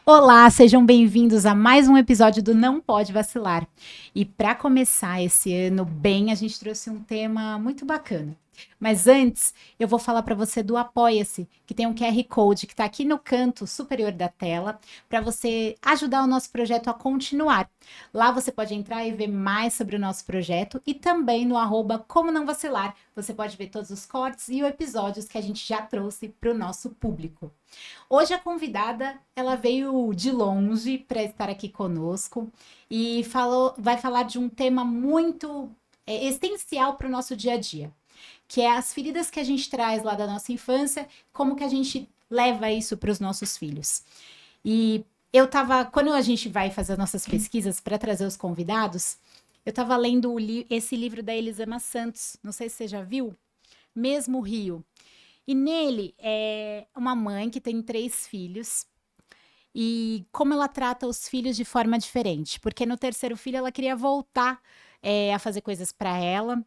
Olá, sejam bem-vindos a mais um episódio do Não Pode Vacilar. E para começar esse ano bem, a gente trouxe um tema muito bacana. Mas antes, eu vou falar para você do Apoia-se, que tem um QR Code que está aqui no canto superior da tela, para você ajudar o nosso projeto a continuar. Lá você pode entrar e ver mais sobre o nosso projeto e também no @Como Não Vacilar. Você pode ver todos os cortes e os episódios que a gente já trouxe para o nosso público. Hoje a convidada, ela veio de longe para estar aqui conosco e vai falar de um tema muito essencial para o nosso dia a dia, que é as feridas que a gente traz lá da nossa infância, como que a gente leva isso para os nossos filhos. E quando a gente vai fazer as nossas pesquisas para trazer os convidados, eu estava lendo esse livro da Elisama Santos, não sei se você já viu, Mesmo Rio. E nele é uma mãe que tem 3 filhos e como ela trata os filhos de forma diferente. Porque no terceiro filho ela queria voltar a fazer coisas para ela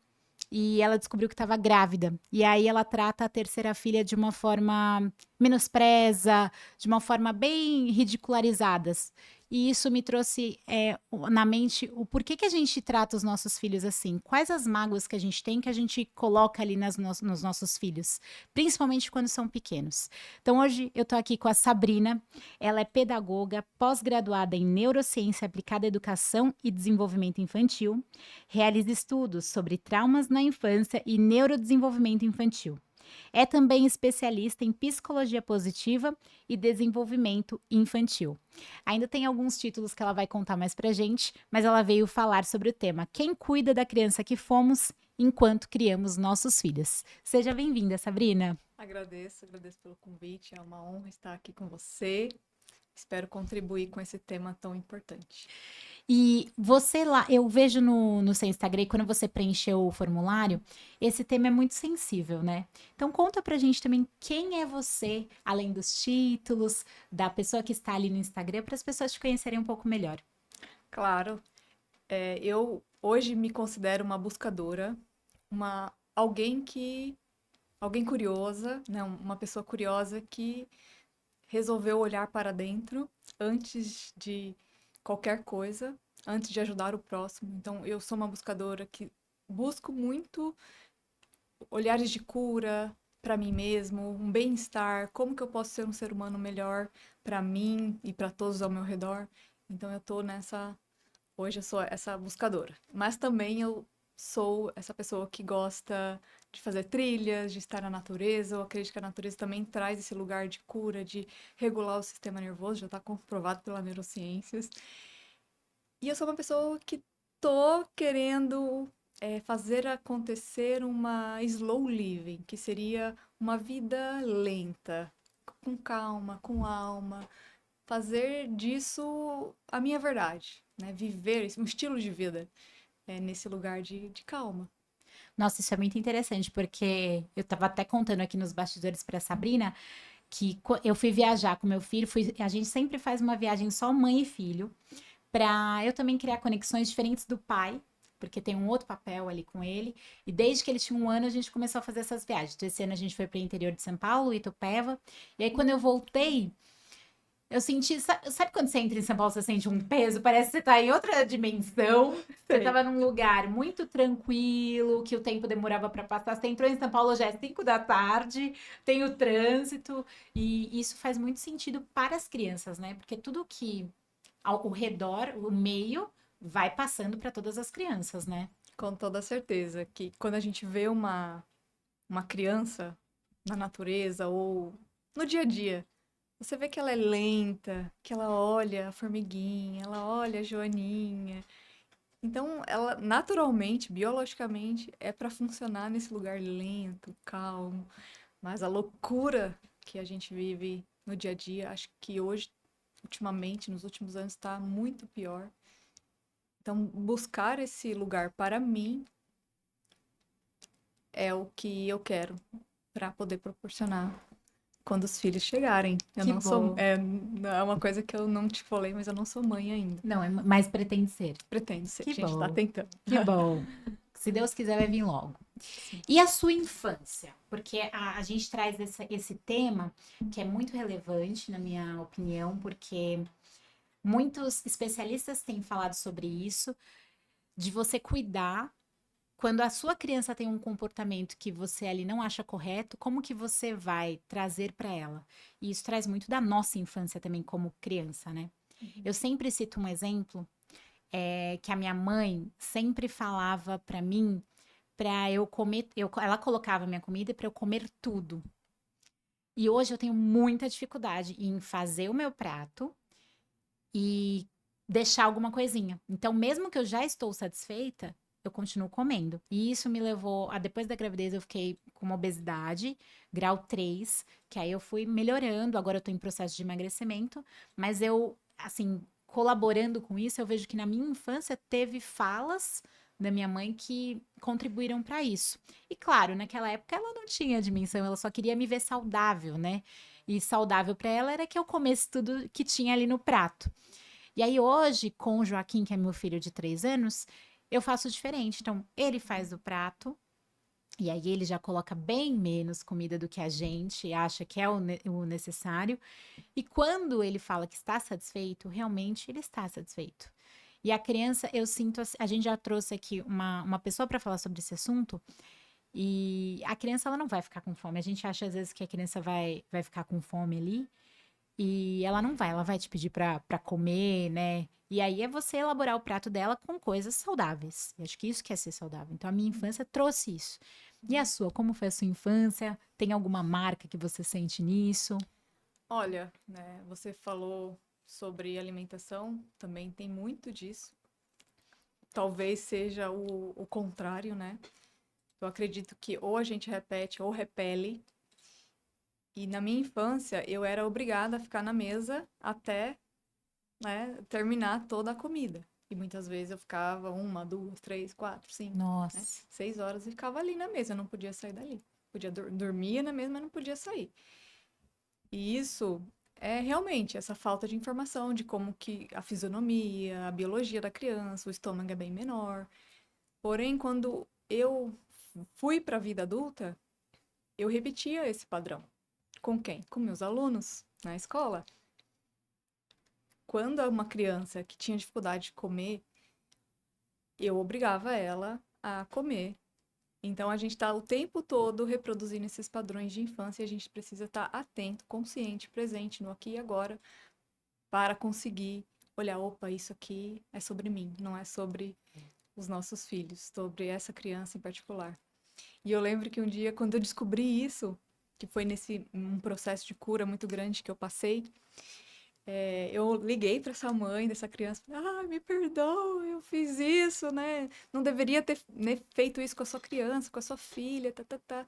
e ela descobriu que estava grávida. E aí ela trata a terceira filha de uma forma menospreza, de uma forma bem ridicularizadas. E isso me trouxe na mente o porquê que a gente trata os nossos filhos assim. Quais as mágoas que a gente tem que a gente coloca ali nos nossos filhos, principalmente quando são pequenos. Então hoje eu tô aqui com a Sabrina, ela é pedagoga, pós-graduada em Neurociência aplicada à Educação e Desenvolvimento Infantil, realiza estudos sobre traumas na infância e neurodesenvolvimento infantil. É também especialista em psicologia positiva e desenvolvimento infantil. Ainda tem alguns títulos que ela vai contar mais pra gente, mas ela veio falar sobre o tema Quem cuida da criança que fomos enquanto criamos nossos filhos. Seja bem-vinda, Sabrina. Agradeço pelo convite. É uma honra estar aqui com você. Espero contribuir com esse tema tão importante. E você lá, eu vejo no seu Instagram, quando você preencheu o formulário, esse tema é muito sensível, né? Então conta pra gente também quem é você, além dos títulos, da pessoa que está ali no Instagram, para as pessoas te conhecerem um pouco melhor. Claro, eu hoje me considero uma buscadora, alguém curiosa, né? Uma pessoa curiosa que resolveu olhar para dentro antes de qualquer coisa, antes de ajudar o próximo. Então, eu sou uma buscadora que busco muito olhares de cura para mim mesmo, um bem-estar, como que eu posso ser um ser humano melhor para mim e para todos ao meu redor. Então eu tô hoje eu sou essa buscadora, mas também eu sou essa pessoa que gosta de fazer trilhas, de estar na natureza. Eu acredito que a natureza também traz esse lugar de cura, de regular o sistema nervoso, já está comprovado pela neurociências. E eu sou uma pessoa que tô querendo fazer acontecer uma slow living, que seria uma vida lenta, com calma, com alma, fazer disso a minha verdade, né? Viver um estilo de vida nesse lugar de calma. Nossa, isso é muito interessante, porque eu estava até contando aqui nos bastidores para Sabrina que eu fui viajar com meu filho, a gente sempre faz uma viagem só mãe e filho, para eu também criar conexões diferentes do pai, porque tem um outro papel ali com ele. E desde que ele tinha 1 ano, a gente começou a fazer essas viagens. Então, esse ano a gente foi para o interior de São Paulo, Itupeva. E aí, quando eu voltei, eu senti. Sabe quando você entra em São Paulo, você sente um peso? Parece que você tá em outra dimensão. Você Sei. tava num lugar muito tranquilo, que o tempo demorava para passar. Você entrou em São Paulo já é 5 da tarde, tem o trânsito. E isso faz muito sentido para as crianças, né? Porque tudo que ao redor, o meio, vai passando para todas as crianças, né? Com toda certeza que quando a gente vê uma criança na natureza ou no dia a dia, você vê que ela é lenta, que ela olha a formiguinha, ela olha a joaninha. Então, ela naturalmente, biologicamente, é para funcionar nesse lugar lento, calmo. Mas a loucura que a gente vive no dia a dia, acho que hoje, ultimamente, nos últimos anos, está muito pior. Então, buscar esse lugar para mim é o que eu quero para poder proporcionar quando os filhos chegarem. Eu Que não sou. bom. É uma coisa que eu não te falei, mas eu não sou mãe ainda. Não, mas pretende ser. Pretendo ser, a Que gente tá bom. tentando. Que bom. Se Deus quiser, vai vir logo. Sim. E a sua infância? Porque a gente traz esse tema que é muito relevante, na minha opinião, porque muitos especialistas têm falado sobre isso, de você cuidar quando a sua criança tem um comportamento que você ali não acha correto, como que você vai trazer para ela? E isso traz muito da nossa infância também como criança, né? Uhum. Eu sempre cito um exemplo que a minha mãe sempre falava para mim para eu comer, ela colocava minha comida para eu comer tudo. E hoje eu tenho muita dificuldade em fazer o meu prato e deixar alguma coisinha. Então, mesmo que eu já estou satisfeita, eu continuo comendo. E isso me levou a depois da gravidez eu fiquei com uma obesidade, grau 3, que aí eu fui melhorando, agora eu tô em processo de emagrecimento, mas eu, assim, colaborando com isso, eu vejo que na minha infância teve falas da minha mãe que contribuíram para isso. E claro, naquela época ela não tinha dimensão, ela só queria me ver saudável, né? E saudável para ela era que eu comesse tudo que tinha ali no prato. E aí hoje, com o Joaquim, que é meu filho de 3 anos, eu faço diferente. Então, ele faz o prato, e aí ele já coloca bem menos comida do que a gente acha que é o necessário. E quando ele fala que está satisfeito, realmente ele está satisfeito. E a criança, eu sinto, a gente já trouxe aqui uma pessoa para falar sobre esse assunto, e a criança ela não vai ficar com fome. A gente acha às vezes que a criança vai ficar com fome ali, e ela não vai, ela vai te pedir pra comer, né? E aí é você elaborar o prato dela com coisas saudáveis. E acho que isso que é ser saudável. Então a minha infância trouxe isso. E a sua, como foi a sua infância? Tem alguma marca que você sente nisso? Olha, né, você falou sobre alimentação, também tem muito disso. Talvez seja o contrário, né? Eu acredito que ou a gente repete ou repele. E na minha infância, eu era obrigada a ficar na mesa até, né, terminar toda a comida. E muitas vezes eu ficava 1, 2, 3, 4, 5, né, Nossa. 6 horas e ficava ali na mesa, eu não podia sair dali. Podia dormia na mesa, mas não podia sair. E isso é realmente essa falta de informação de como que a fisionomia, a biologia da criança, o estômago é bem menor. Porém, quando eu fui para a vida adulta, eu repetia esse padrão. Com quem? Com meus alunos na escola. Quando uma criança que tinha dificuldade de comer, eu obrigava ela a comer. Então a gente está o tempo todo reproduzindo esses padrões de infância e a gente precisa estar atento, consciente, presente no aqui e agora para conseguir olhar, opa, isso aqui é sobre mim, não é sobre os nossos filhos, sobre essa criança em particular. E eu lembro que um dia, quando eu descobri isso, que foi nesse um processo de cura muito grande que eu passei, eu liguei para essa mãe dessa criança, falei, ah, me perdoa, eu fiz isso, né? Não deveria ter, né, feito isso com a sua criança, com a sua filha, tá, tá, tá.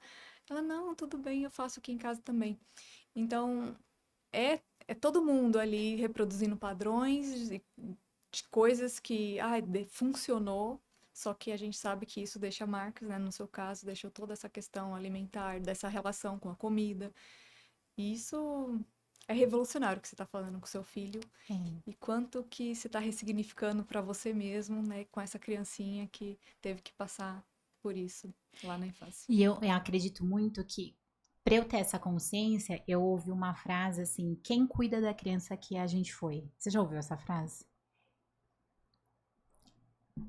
Ela, não, tudo bem, eu faço aqui em casa também. Então, é todo mundo ali reproduzindo padrões de coisas que, funcionou, só que a gente sabe que isso deixa marcas, né? No seu caso, deixou toda essa questão alimentar, dessa relação com a comida. E isso é revolucionário o que você está falando com seu filho É. e quanto que você está ressignificando para você mesmo, né, com essa criancinha que teve que passar por isso lá na infância. E eu acredito muito que, para eu ter essa consciência, eu ouvi uma frase assim: quem cuida da criança que a gente foi? Você já ouviu essa frase?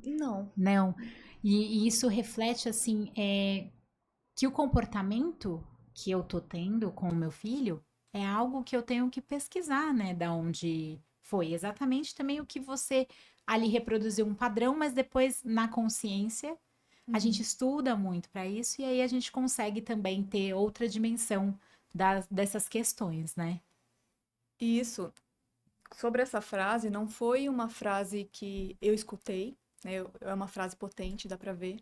Não. Não. E isso reflete assim, que o comportamento que eu tô tendo com o meu filho é algo que eu tenho que pesquisar, né? Da onde foi. Exatamente também o que você ali reproduziu um padrão, mas depois na consciência a gente Uhum. estuda muito para isso e aí a gente consegue também ter outra dimensão dessas questões, né? E isso, sobre essa frase, não foi uma frase que eu escutei, né? É uma frase potente, dá pra ver.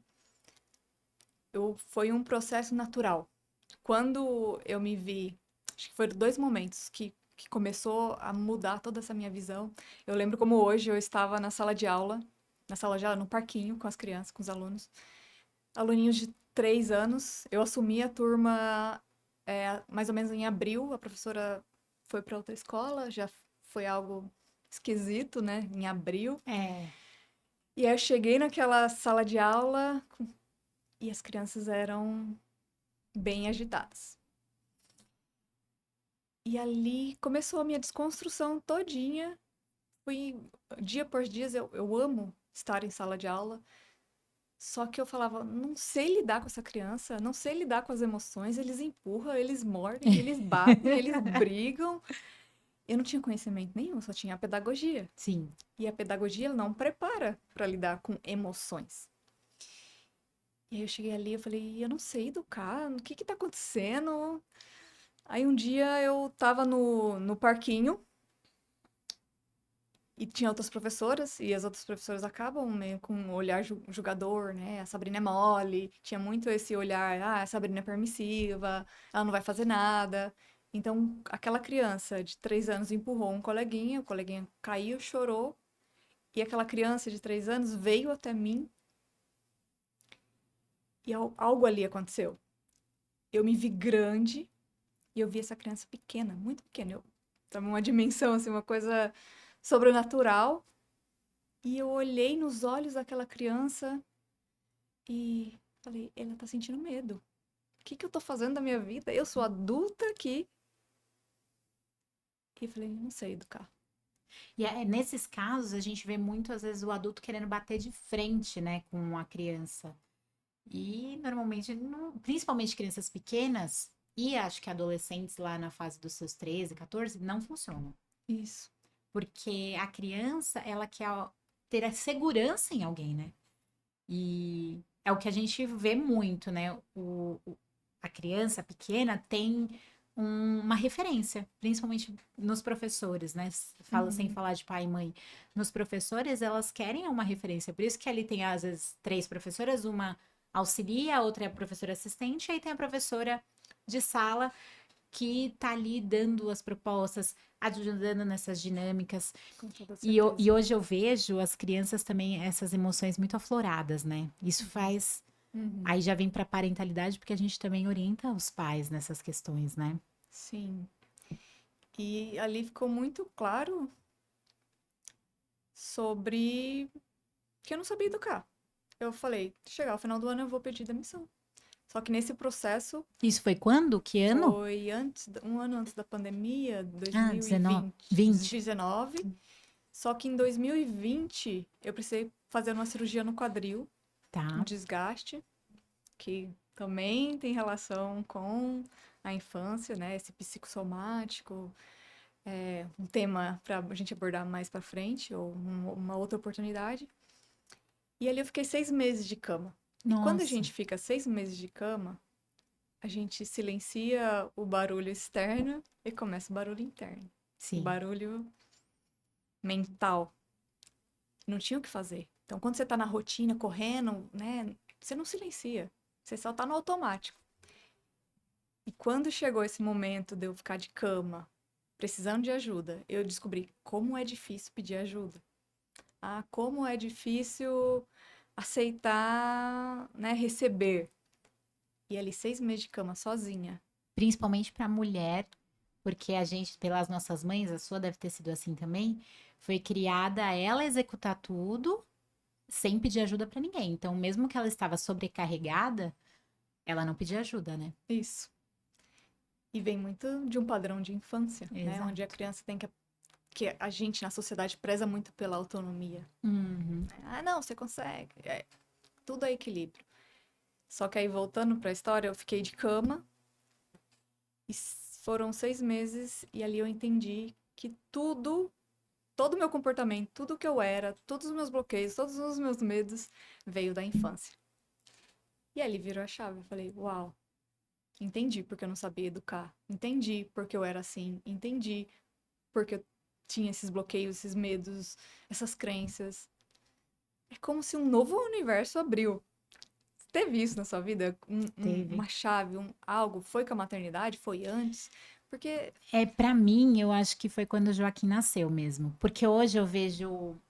Foi um processo natural. Quando eu me vi, acho que foram dois momentos que começou a mudar toda essa minha visão. Eu lembro como hoje eu estava na sala de aula, no parquinho com as crianças, com os alunos, aluninhos de 3 anos. Eu assumi a turma mais ou menos em abril. A professora foi para outra escola, já foi algo esquisito, né? Em abril. É. E aí eu cheguei naquela sala de aula e as crianças eram bem agitadas. E ali começou a minha desconstrução todinha. Fui dia por dia, eu amo estar em sala de aula, só que eu falava, não sei lidar com essa criança, não sei lidar com as emoções, eles empurram, eles mordem, eles batem, eles brigam. Eu não tinha conhecimento nenhum, só tinha a pedagogia. Sim. E a pedagogia ela não prepara para lidar com emoções. E aí eu cheguei ali, eu falei, eu não sei educar, o que que tá acontecendo? Aí um dia eu tava no parquinho e tinha outras professoras, e as outras professoras acabam meio com um olhar julgador, né? A Sabrina é mole, tinha muito esse olhar, a Sabrina é permissiva, ela não vai fazer nada. Então, aquela criança de 3 anos empurrou um coleguinha, o coleguinha caiu, chorou, e aquela criança de 3 anos veio até mim e algo ali aconteceu. Eu me vi grande e eu vi essa criança pequena, muito pequena. Eu tava uma dimensão, assim, uma coisa sobrenatural. E eu olhei nos olhos daquela criança e falei, ela tá sentindo medo. O que que eu tô fazendo da minha vida? Eu sou adulta aqui. E eu falei, não sei educar. E nesses casos, a gente vê muito, às vezes, o adulto querendo bater de frente, né, com a criança. E normalmente, principalmente crianças pequenas, e acho que adolescentes lá na fase dos seus 13, 14, não funcionam. Isso. Porque a criança, ela quer ter a segurança em alguém, né? E é o que a gente vê muito, né? A criança pequena tem uma referência, principalmente nos professores, né? Fala sem Uhum. falar de pai e mãe. Nos professores, elas querem uma referência. Por isso que ali tem, às vezes, três professoras, uma auxilia, a outra é a professora assistente, e aí tem a professora de sala que tá ali dando as propostas, ajudando nessas dinâmicas. Com toda E certeza. hoje eu vejo as crianças também, essas emoções muito afloradas, né? Isso faz. Uhum. Aí já vem pra parentalidade, porque a gente também orienta os pais nessas questões, né? Sim. E ali ficou muito claro sobre que eu não sabia educar. Eu falei, chegar ao final do ano eu vou pedir demissão. Só que nesse processo Isso foi quando? Que ano? foi um ano antes da pandemia, Ah, 19, 20. 2019. Só que em 2020 eu precisei fazer uma cirurgia no quadril, um Tá. desgaste, que também tem relação com a infância, né? Esse psicossomático, um tema para a gente abordar mais para frente, ou uma outra oportunidade. E ali eu fiquei 6 meses de cama. E quando a Nossa. gente fica 6 meses de cama, a gente silencia o barulho externo e começa o barulho interno. O Sim. barulho mental. Não tinha o que fazer. Então, quando você tá na rotina, correndo, né, você não silencia. Você só tá no automático. E quando chegou esse momento de eu ficar de cama, precisando de ajuda, eu descobri como é difícil pedir ajuda. Ah, como é difícil aceitar, né, receber. E ali 6 meses de cama sozinha. Principalmente pra mulher, porque a gente, pelas nossas mães, a sua deve ter sido assim também, foi criada a ela executar tudo sem pedir ajuda pra ninguém. Então, mesmo que ela estava sobrecarregada, ela não pedia ajuda, né? Isso. E vem muito de um padrão de infância, né? Onde a Exato. criança tem que a gente na sociedade preza muito pela autonomia. Uhum. Ah, não, você consegue. Tudo é equilíbrio. Só que aí, voltando para a história, eu fiquei de cama e foram 6 meses e ali eu entendi que tudo, todo o meu comportamento, tudo que eu era, todos os meus bloqueios, todos os meus medos veio da infância. E ali virou a chave. Eu falei, uau, entendi porque eu não sabia educar. Entendi porque eu era assim. Entendi porque eu tinha esses bloqueios, esses medos, essas crenças. É como se um novo universo abriu. Teve isso na sua vida? Teve. Uma chave, algo? Foi com a maternidade? Foi antes? Porque. É, para mim, eu acho que foi quando o Joaquim nasceu mesmo. Porque hoje eu vejo.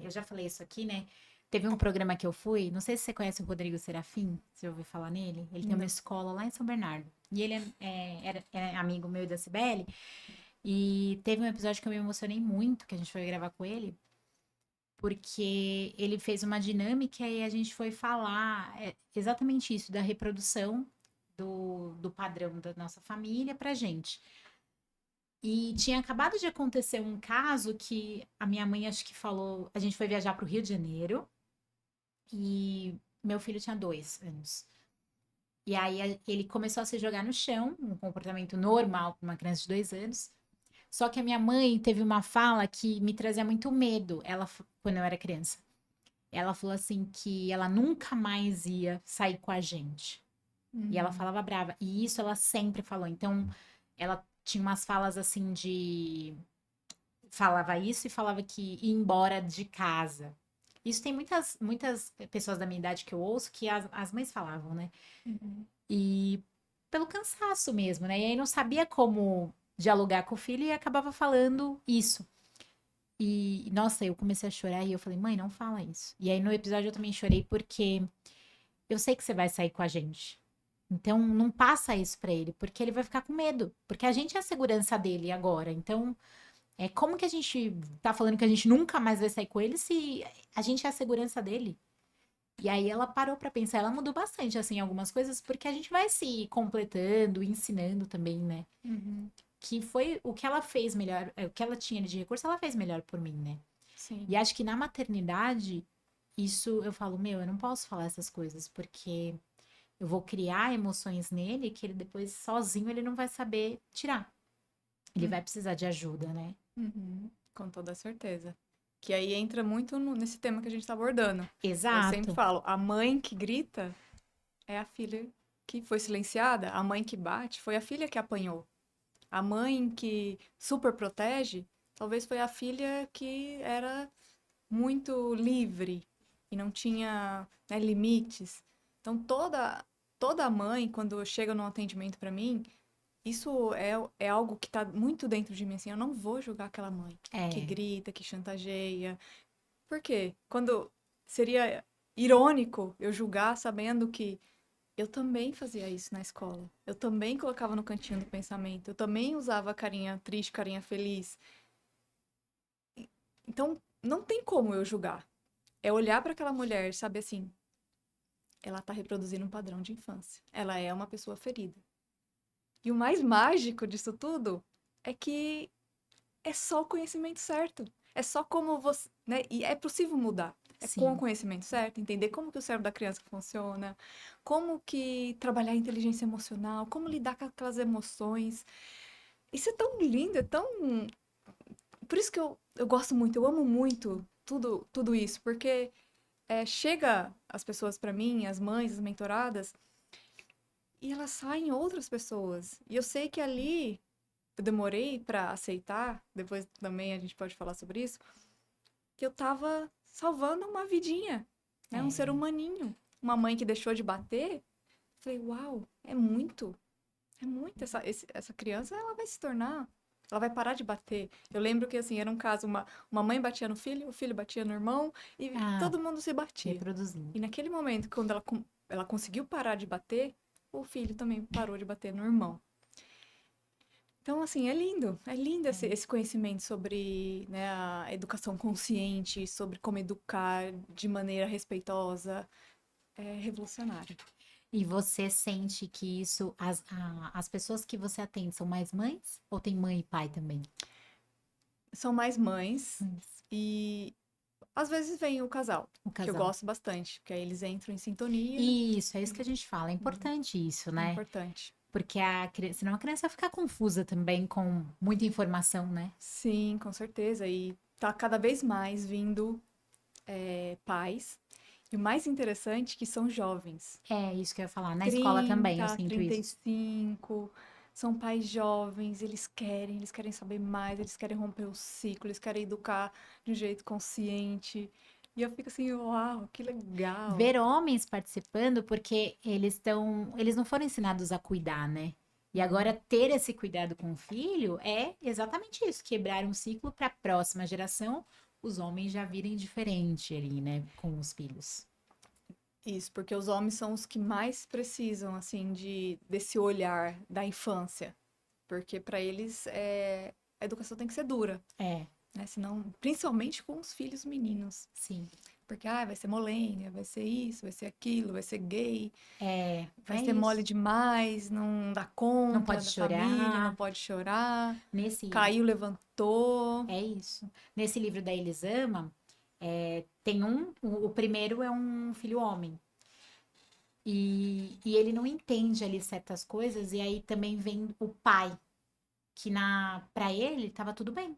Eu já falei isso aqui, né? Teve um programa que eu fui, não sei se você conhece o Rodrigo Serafim, você já ouviu falar nele? Ele tem uma Não. escola lá em São Bernardo. E ele é amigo meu e da Cibele. E teve um episódio que eu me emocionei muito, que a gente foi gravar com ele, porque ele fez uma dinâmica e a gente foi falar exatamente isso, da reprodução do padrão da nossa família pra gente. E tinha acabado de acontecer um caso que a minha mãe acho que falou, a gente foi viajar para o Rio de Janeiro e meu filho tinha 2 anos. E aí ele começou a se jogar no chão, um comportamento normal para uma criança de 2 anos. Só que a minha mãe teve uma fala que me trazia muito medo, quando eu era criança. Ela falou assim que ela nunca mais ia sair com a gente. E ela Uhum. falava brava. E isso ela sempre falou. Então, ela tinha umas falas assim de. Falava isso e falava que ia embora de casa. Isso tem muitas pessoas da minha idade que eu ouço que as mães falavam, né? Uhum. E pelo cansaço mesmo, né? E aí não sabia como dialogar com o filho e acabava falando isso. E, nossa, eu comecei a chorar e eu falei, mãe, não fala isso. E aí no episódio eu também chorei porque eu sei que você vai sair com a gente. Então não passa isso pra ele, porque ele vai ficar com medo. Porque a gente é a segurança dele agora. Então, como que a gente tá falando que a gente nunca mais vai sair com ele se a gente é a segurança dele? E aí ela parou pra pensar, ela mudou bastante, assim, algumas coisas, porque a gente vai se completando, ensinando também, né? Uhum. Que foi o que ela fez melhor, o que ela tinha de recurso, ela fez melhor por mim, né? E Sim. acho que na maternidade, isso eu falo, meu, eu não posso falar essas coisas, porque eu vou criar emoções nele que ele depois sozinho ele não vai saber tirar. Ele Uhum. vai precisar de ajuda, né? Uhum. Com toda certeza. Que aí entra muito nesse tema que a gente tá abordando. Eu sempre Exato. falo, a mãe que grita é a filha que foi silenciada, a mãe que bate foi a filha que apanhou. A mãe que super protege, talvez foi a filha que era muito livre e não tinha, né, limites. Então toda mãe quando chega num atendimento para mim, isso é algo que tá muito dentro de mim assim, eu não vou julgar aquela mãe que É, grita, que chantageia. Por quê? Quando seria irônico eu julgar sabendo que eu também fazia isso na escola. Eu também colocava no cantinho do pensamento. Eu também usava carinha triste, carinha feliz. Então, não tem como eu julgar. É olhar para aquela mulher e saber assim, ela tá reproduzindo um padrão de infância. Ela é uma pessoa ferida. E o mais mágico disso tudo é que é só o conhecimento certo. É só como você, né? E é possível mudar. É com o sim. conhecimento certo, entender como que o cérebro da criança funciona, como que trabalhar a inteligência emocional, como lidar com aquelas emoções. Isso é tão lindo, é tão. Por isso que eu gosto muito, eu amo muito tudo isso, porque chega as pessoas pra mim, as mães, as mentoradas, e elas saem outras pessoas. E eu sei que ali eu demorei pra aceitar, depois também a gente pode falar sobre isso, que eu tava salvando uma vidinha, né? Um ser É. humaninho. Uma mãe que deixou de bater. Falei, uau, é muito. É muito. Essa criança, ela vai se tornar. Ela vai parar de bater. Eu lembro que, assim, era um caso, uma mãe batia no filho, o filho batia no irmão, e Ah, todo mundo se batia. reproduzindo. E naquele momento, quando ela conseguiu parar de bater, o filho também parou de bater no irmão. Então, assim, é lindo esse conhecimento sobre, né, a educação consciente, sobre como educar de maneira respeitosa. É revolucionário. E você sente que isso, as pessoas que você atende são mais mães? Ou tem mãe e pai também? São mais mães Mães. e às vezes vem o casal, O que eu casal. gosto bastante, porque aí eles entram em sintonia. Isso, é isso que a gente fala. É importante isso, É né? importante. Porque senão a criança vai ficar confusa também com muita informação, né? Sim, com certeza. E tá cada vez mais vindo pais. E o mais interessante é que são jovens. É isso que eu ia falar. Na escola também eu 30, sinto isso. 35. São pais jovens, eles querem saber mais, eles querem romper o ciclo, eles querem educar de um jeito consciente. E eu fico assim, uau, que legal. Ver homens participando porque eles não foram ensinados a cuidar, né? E agora ter esse cuidado com o filho é exatamente isso, quebrar um ciclo para a próxima geração, os homens já virem diferente ali, né, com os filhos. Isso, porque os homens são os que mais precisam, assim, desse olhar da infância. Porque para eles a educação tem que ser dura. É, né? Senão, principalmente com os filhos meninos. Sim. Porque, vai ser molenga, vai ser isso, vai ser aquilo, vai ser gay, vai É ser mole isso. demais, não dá Não conta pode da família, não chorar. pode chorar, Nesse, caiu, levantou. é isso. Nesse livro da Elisama, tem o primeiro é um filho homem. E ele não entende ali certas coisas, e aí também vem o pai, que para ele estava tudo bem.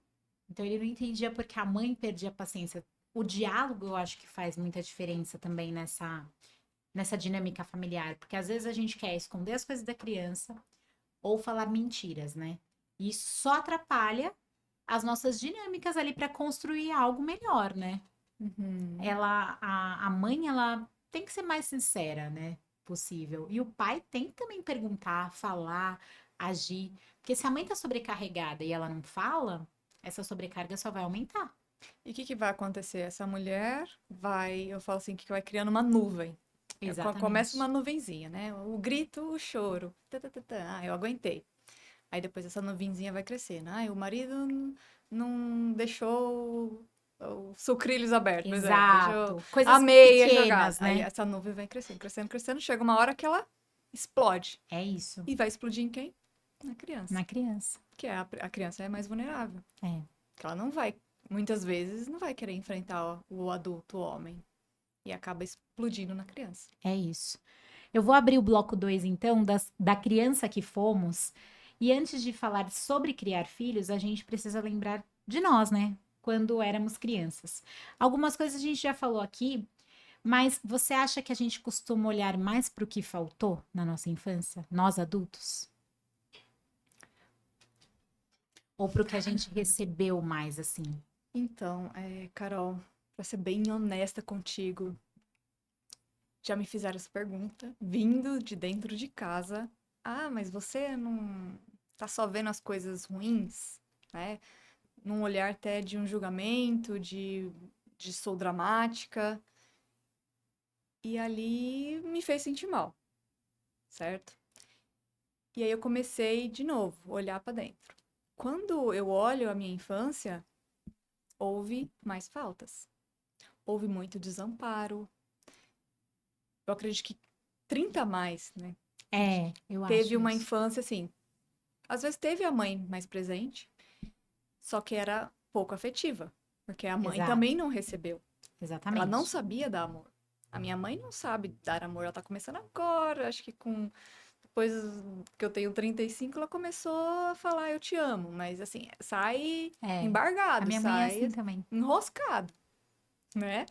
Então ele não entendia porque a mãe perdia a paciência. O diálogo eu acho que faz muita diferença também nessa dinâmica familiar, porque às vezes a gente quer esconder as coisas da criança ou falar mentiras, né? E isso só atrapalha as nossas dinâmicas ali para construir algo melhor, né? Uhum. A mãe, ela tem que ser mais sincera, né? Possível. E o pai tem que também perguntar, falar, agir. Porque se a mãe tá sobrecarregada e ela não fala, essa sobrecarga só vai aumentar. E o que que vai acontecer? Essa mulher eu falo assim, que vai criando uma nuvem. Começa uma Exatamente. nuvenzinha, né? O grito, o choro. Tã, tã, tã, tã. Eu aguentei. Aí depois essa nuvenzinha vai crescendo. O marido não deixou os sucrilhos abertos, por exemplo. Deixou Exato. a Coisas meia jogada. pequenas, Aí né? essa nuvem vai crescendo, crescendo, crescendo. Chega uma hora que ela explode. É isso. E vai explodir em quem? Na criança. Na criança. Que é a criança é mais vulnerável. É, Que ela não vai, muitas vezes, não vai querer enfrentar o adulto, o homem. E acaba explodindo na criança. é isso. Eu vou abrir o bloco 2 então, da criança que fomos. E antes de falar sobre criar filhos, a gente precisa lembrar de nós, né? Quando éramos crianças. Algumas coisas a gente já falou aqui, mas você acha que a gente costuma olhar mais para o que faltou na nossa infância, nós adultos? Ou para o que a gente recebeu mais, assim? Então, Carol, pra ser bem honesta contigo, já me fizeram essa pergunta, vindo de dentro de casa. Mas você não tá só vendo as coisas ruins, né? Num olhar até de um julgamento, de sou dramática. E ali me fez sentir mal, certo? E aí eu comecei de novo, olhar pra dentro. Quando eu olho a minha infância, houve mais faltas. Houve muito desamparo. Eu acredito que 30 a mais, né? Eu Teve acho uma isso. infância assim. Às vezes teve a mãe mais presente, só que era pouco afetiva, porque a mãe também Exato, não recebeu. Ela não exatamente. sabia dar amor. A minha mãe não sabe dar amor, ela tá começando agora, acho que depois que eu tenho 35, ela começou a falar eu te amo, mas assim, sai É, a embargado, minha mãe é sai assim também. enroscado, né?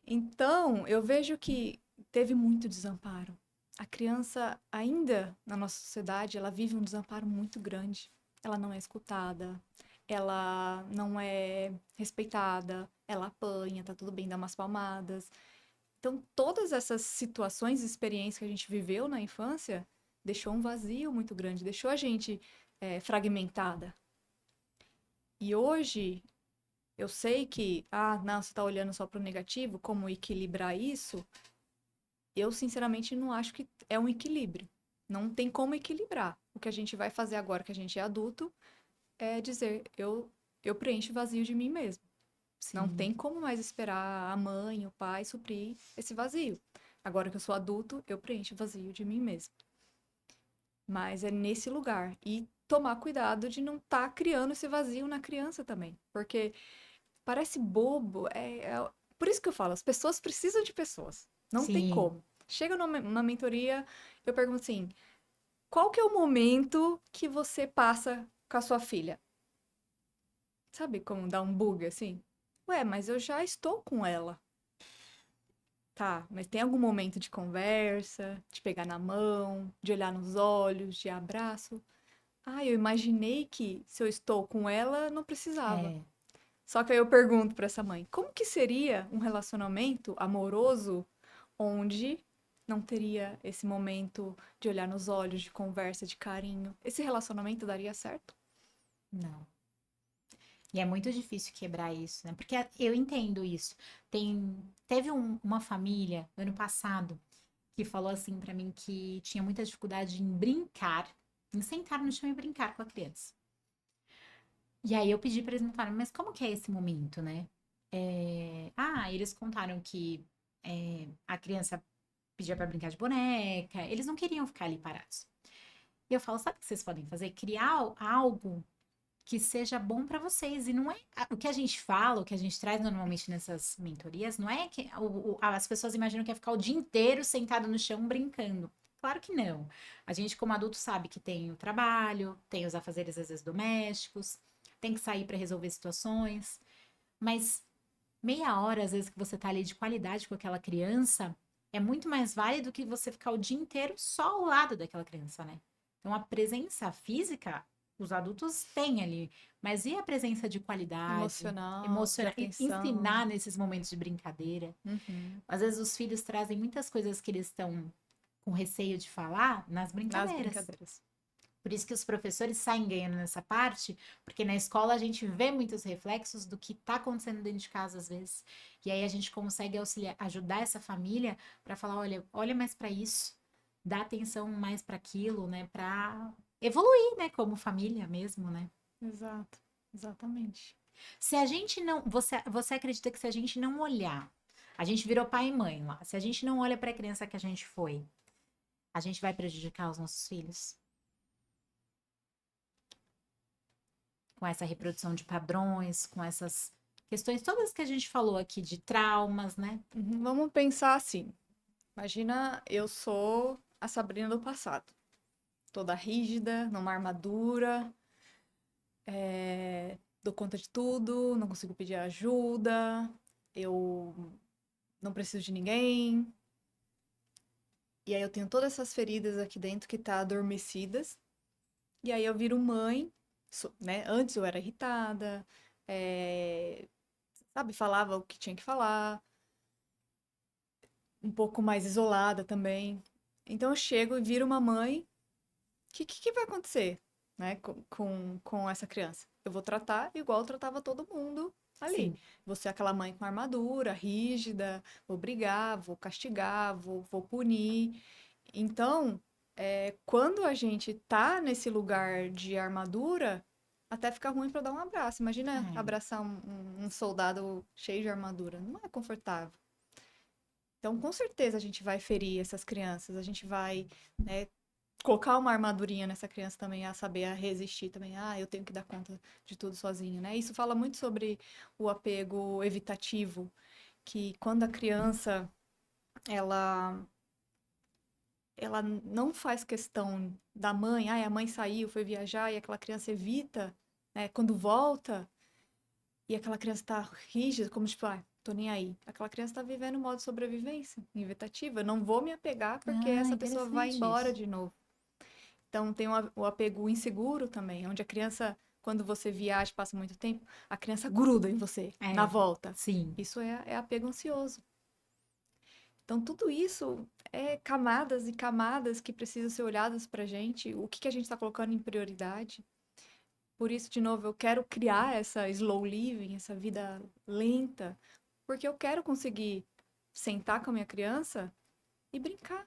Então, eu vejo que teve muito desamparo. A criança, ainda na nossa sociedade, ela vive um desamparo muito grande. Ela não é escutada, ela não é respeitada, ela apanha, tá tudo bem, dá umas palmadas. Então, todas essas situações e experiências que a gente viveu na infância deixou um vazio muito grande, deixou a gente fragmentada. E hoje, eu sei que, não, você tá olhando só para o negativo, como equilibrar isso? Eu, sinceramente, não acho que é um equilíbrio. Não tem como equilibrar. O que a gente vai fazer agora que a gente é adulto é dizer, eu preencho o vazio de mim mesmo. Não Sim, tem como mais esperar a mãe, o pai suprir esse vazio. Agora que eu sou adulto, eu preencho o vazio de mim mesmo. Mas é nesse lugar. E tomar cuidado de não estar criando esse vazio na criança também. Porque parece bobo. Por isso que eu falo, as pessoas precisam de pessoas. Não tem sim. como. Chega numa mentoria, eu pergunto assim: qual que é o momento que você passa com a sua filha? Sabe como dá um bug assim? Ué, mas eu já estou com ela. Tá, mas tem algum momento de conversa, de pegar na mão, de olhar nos olhos, de abraço? Eu imaginei que se eu estou com ela, não precisava. É, Só que aí eu pergunto para essa mãe, como que seria um relacionamento amoroso onde não teria esse momento de olhar nos olhos, de conversa, de carinho? Esse relacionamento daria certo? não. E é muito difícil quebrar isso, né? Porque eu entendo isso. Teve uma família ano passado que falou assim pra mim que tinha muita dificuldade em brincar, em sentar no chão e brincar com a criança. E aí eu pedi para eles me falarem, mas como que é esse momento, né? Eles contaram que a criança pedia para brincar de boneca, eles não queriam ficar ali parados. E eu falo, sabe o que vocês podem fazer? Criar algo que seja bom para vocês. E não é o que a gente fala, o que a gente traz normalmente nessas mentorias, não é que as pessoas imaginam que é ficar o dia inteiro sentado no chão brincando. Claro que não. A gente, como adulto, sabe que tem o trabalho, tem os afazeres às vezes domésticos, tem que sair para resolver situações, mas meia hora, às vezes, que você tá ali de qualidade com aquela criança, é muito mais válido que você ficar o dia inteiro só ao lado daquela criança, né? Então, a presença física, os adultos têm ali, mas e a presença de qualidade, Emocional, de emocionar, atenção. ensinar nesses momentos de brincadeira? Uhum. Às vezes, os filhos trazem muitas coisas que eles estão com receio de falar nas Nas brincadeiras. brincadeiras. Por isso que os professores saem ganhando nessa parte, porque na escola a gente vê muitos reflexos do que está acontecendo dentro de casa às vezes. E aí a gente consegue auxiliar, ajudar essa família para falar, olha mais para isso, dá atenção mais para aquilo, né, para evoluir, né, como família mesmo, né? Exato, exatamente. Se a gente não, você acredita que se a gente não olhar, a gente virou pai e mãe lá, se a gente não olha para a criança que a gente foi, a gente vai prejudicar os nossos filhos? Com essa reprodução de padrões, com essas questões todas que a gente falou aqui de traumas, né? Uhum. Vamos pensar assim. Imagina, eu sou a Sabrina do passado. Toda rígida, numa armadura, dou conta de tudo, não consigo pedir ajuda, eu não preciso de ninguém. E aí eu tenho todas essas feridas aqui dentro que tá adormecidas. E aí eu viro mãe, né? Antes eu era irritada, é, sabe, falava o que tinha que falar, um pouco mais isolada também. Então eu chego e viro uma mãe. O que vai acontecer, né, com essa criança? Eu vou tratar igual eu tratava todo mundo ali. Sim. Vou ser aquela mãe com armadura, rígida, vou brigar, vou castigar, vou punir. Então, quando a gente tá nesse lugar de armadura, até fica ruim para dar um abraço. Imagina É. abraçar um soldado cheio de armadura. Não é confortável. Então, com certeza, a gente vai ferir essas crianças, a gente vai, né, colocar uma armadurinha nessa criança também, a saber a resistir também. Ah, eu tenho que dar conta de tudo sozinho, né? Isso fala muito sobre o apego evitativo, que quando a criança, ela, ela não faz questão da mãe, ah, a mãe saiu, foi viajar, e aquela criança evita, né? Quando volta, e aquela criança tá rígida, como tipo, ah, tô nem aí. Aquela criança tá vivendo o modo sobrevivência, evitativa. Eu não vou me apegar porque Ah, essa pessoa vai interessante embora isso. de novo. Então, tem o apego inseguro também, onde a criança, quando você viaja, passa muito tempo, a criança gruda em você, na É, volta. sim. Isso é apego ansioso. Então, tudo isso é camadas e camadas que precisam ser olhadas pra gente, o que a gente está colocando em prioridade. Por isso, de novo, eu quero criar essa slow living, essa vida lenta, porque eu quero conseguir sentar com a minha criança e brincar,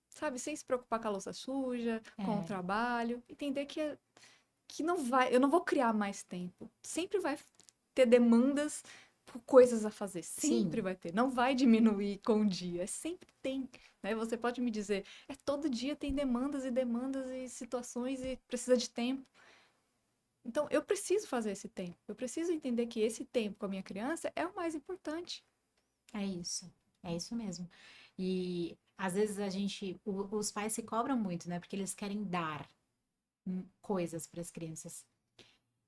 sabe? Sem se preocupar com a louça suja, com o É, trabalho, entender que não vai, eu não vou criar mais tempo. Sempre vai ter demandas por coisas a fazer, sempre sim. vai ter. Não vai diminuir com o dia, sempre tem, né? Você pode me dizer, todo dia tem demandas e situações e precisa de tempo. Então, eu preciso fazer esse tempo. Eu preciso entender que esse tempo com a minha criança é o mais importante. É isso. É isso mesmo. E às vezes os pais se cobram muito, né? Porque eles querem dar coisas para as crianças.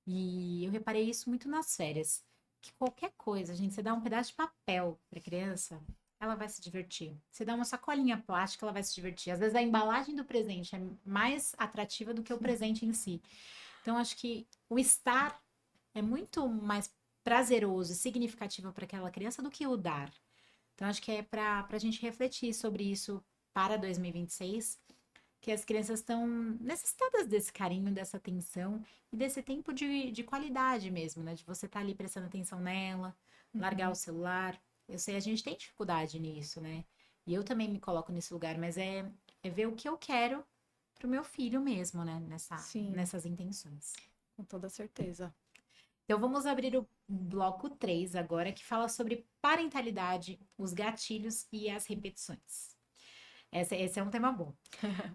E eu reparei isso muito nas férias. Que qualquer coisa, gente, você dá um pedaço de papel para criança, ela vai se divertir. Você dá uma sacolinha plástica, ela vai se divertir. Às vezes a embalagem do presente é mais atrativa do que o presente em si. Então, acho que o estar é muito mais prazeroso e significativo para aquela criança do que o dar. Então, acho que é para a gente refletir sobre isso para 2026, que as crianças estão necessitadas desse carinho, dessa atenção e desse tempo de qualidade mesmo, né? De você estar ali prestando atenção nela, largar o Uhum. celular. Eu sei, a gente tem dificuldade nisso, né? E eu também me coloco nesse lugar, mas é ver o que eu quero pro meu filho mesmo, né? Sim, Nessas intenções. com toda certeza. Então vamos abrir o bloco 3 agora, que fala sobre parentalidade, os gatilhos e as repetições. Esse é um tema bom.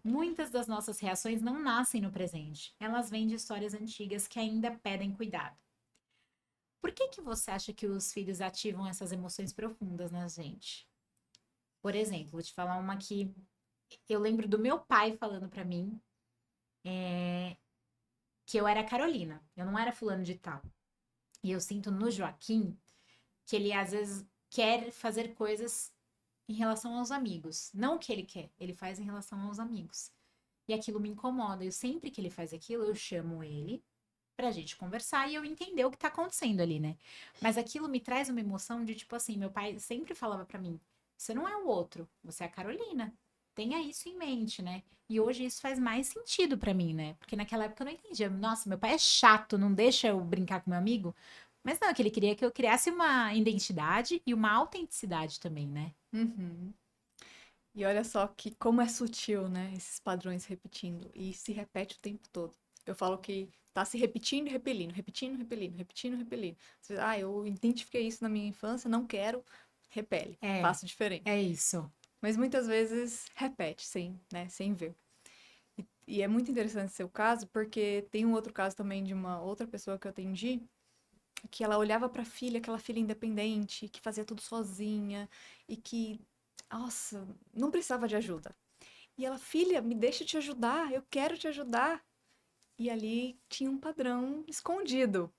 Muitas das nossas reações não nascem no presente, elas vêm de histórias antigas que ainda pedem cuidado. Por que que você acha que os filhos ativam essas emoções profundas na gente? Por exemplo, vou te falar uma que eu lembro do meu pai falando pra mim que eu era Carolina, eu não era fulano de tal. E eu sinto no Joaquim que ele às vezes quer fazer coisas em relação aos amigos. Não o que ele quer, ele faz em relação aos amigos. E aquilo me incomoda. E sempre que ele faz aquilo, eu chamo ele pra gente conversar e eu entender o que tá acontecendo ali, né? Mas aquilo me traz uma emoção de tipo assim, meu pai sempre falava pra mim: você não é o outro, você é a Carolina. Tenha isso em mente, né? E hoje isso faz mais sentido pra mim, né? Porque naquela época eu não entendia. Nossa, meu pai é chato, não deixa eu brincar com meu amigo. Mas não, é que ele queria que eu criasse uma identidade e uma autenticidade também, né? Uhum. E olha só que como é sutil, né? Esses padrões repetindo. E se repete o tempo todo. Eu falo que tá se repetindo e repelindo, repetindo, repelindo, repetindo, repelindo. Você, eu identifiquei isso na minha infância, não quero, repele, É, faço diferente. é isso. Mas muitas vezes repete, sem, né, sem ver. E é muito interessante seu caso, porque tem um outro caso também de uma outra pessoa que eu atendi, que ela olhava para a filha, aquela filha independente, que fazia tudo sozinha e que, nossa, não precisava de ajuda. E ela, filha, me deixa te ajudar, eu quero te ajudar. E ali tinha um padrão escondido.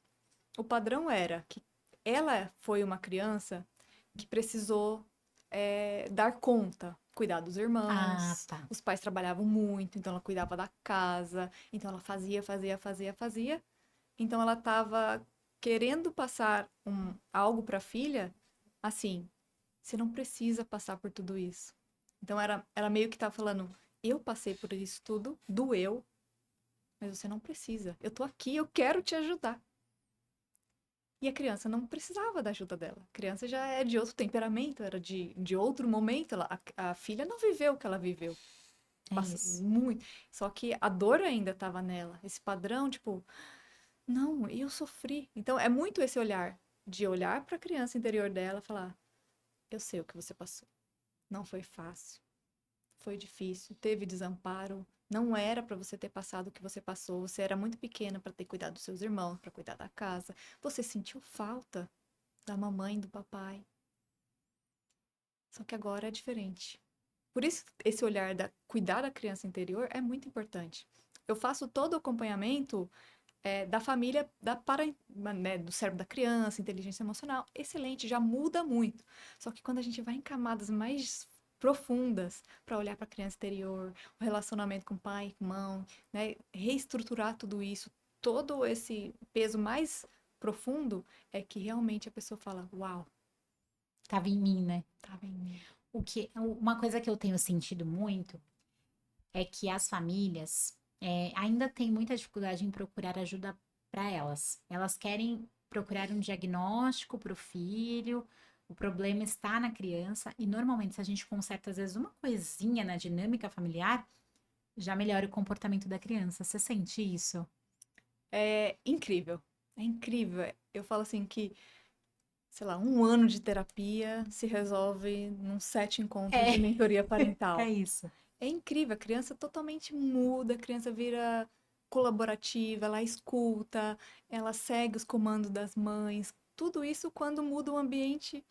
O padrão era que ela foi uma criança que precisou dar conta, cuidar dos Ah, irmãos. tá. Os pais trabalhavam muito, então ela cuidava da casa, então ela fazia, fazia, fazia, fazia. Então ela estava querendo passar algo para a filha, assim, você não precisa passar por tudo isso. Então ela meio que estava falando, eu passei por isso tudo, doeu, mas você não precisa. Eu tô aqui, eu quero te ajudar. E a criança não precisava da ajuda dela. A criança já é de outro temperamento, era de outro momento. A filha não viveu o que ela viveu. É Passa isso. muito. Só que a dor ainda estava nela. Esse padrão, tipo, não, eu sofri. Então é muito esse olhar de olhar para a criança interior dela e falar: eu sei o que você passou. Não foi fácil. Foi difícil, teve desamparo. Não era para você ter passado o que você passou. Você era muito pequena para ter cuidado dos seus irmãos, para cuidar da casa. Você sentiu falta da mamãe, do papai. Só que agora é diferente. Por isso, esse olhar da cuidar da criança interior é muito importante. Eu faço todo o acompanhamento da família, né, do cérebro da criança, inteligência emocional. Excelente, já muda muito. Só que quando a gente vai em camadas mais profundas para olhar para a criança interior, o relacionamento com o pai, com a mãe, né, reestruturar tudo isso, todo esse peso mais profundo, é que realmente a pessoa fala: Uau, Tava em mim, né? tava em mim. Uma coisa que eu tenho sentido muito é que as famílias ainda têm muita dificuldade em procurar ajuda para elas. Elas querem procurar um diagnóstico para o filho, o problema está na criança, e normalmente, se a gente conserta, às vezes, uma coisinha na dinâmica familiar, já melhora o comportamento da criança. Você sente isso? É incrível. É incrível. Eu falo assim que, sei lá, um ano de terapia se resolve num 7 encontros de É, mentoria é parental. isso. É incrível, a criança totalmente muda, a criança vira colaborativa, ela escuta, ela segue os comandos das mães. Tudo isso quando muda o ambiente,